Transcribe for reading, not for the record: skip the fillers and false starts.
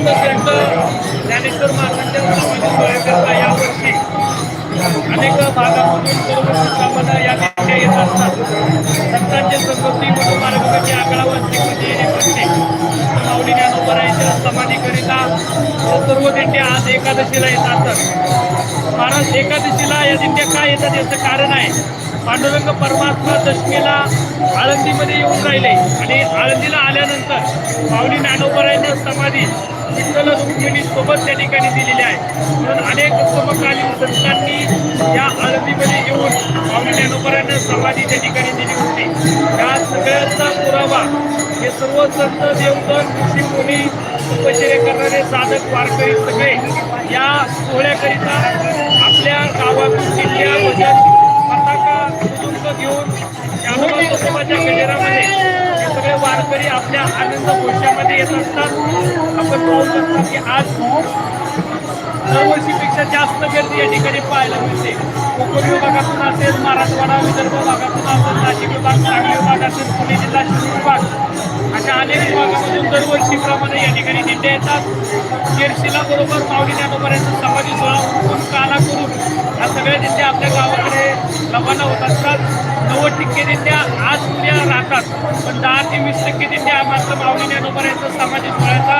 संत ज्ञानेश्वर महाराजांच्या समाधी सोहळ्याकरता यावर्षी अनेक भागामधून सर्व या दिंड्या येत असतात. संतांच्या संगती मधून मार्गाची आकडावरती म्हणजे येणे माऊली ज्ञानोबरायांच्या समाधीकरिता सर्व दिंड्या आज एकादशीला येत असतात. महाराज एकादशीला या दिंड्या काय येतात याचं कारण आहे. पांडुरंग परमात्मा दशमीला आळंदीमध्ये येऊन राहिले आणि आळंदीला आल्यानंतर माऊली ज्ञानोबरायांच्या समाधी विठ्ठल रुक्मिणी सोबत त्या ठिकाणी दिलेली आहे. म्हणून अनेक समकालीन संतांनी या आळंदीमध्ये येऊन माऊली ज्ञानोबरायांना समाधी त्या ठिकाणी दिली होती. या सगळ्यांचा पुरावा हे सर्व संत देवगण ऋषी मुनी तपश्चर्या करणारे साधक वारकरी सगळे या सोहळ्याकरिता आपल्या गावातून दिंड्या वजन पताका सुंक घेऊन ज्ञानोबा तुकोबाच्या गजेरामध्ये हे सगळे वारकरी आपल्या आनंद घोषामध्ये येत असतात. आपण पाहू शकता की आज दरवर्षीपेक्षा जास्त गर्दी या ठिकाणी पाहायला मिळते. कोकण विभागातून असेल, मराठवाडा विदर्भ भागातून असेल, नाशिक विभाग, सांगली विभाग असेल, पुणे जिल्हा, शिरूर विभाग अशा अनेक विभागामधून दरवर्षीप्रमाणे या ठिकाणी दिंड्या येतात. शेरशीला बरोबर माऊली ज्ञानोबरायांचा समाधी सोहळा काला करून या सगळ्या दिंड्या आपल्या गावाकडे रवाना होत असतात. 90% दिंड्या आज उद्या राहतात, पण 10 ते 20% दिंड्या मात्र माऊली ज्ञानोबरायांचा समाधी सोहळ्याचा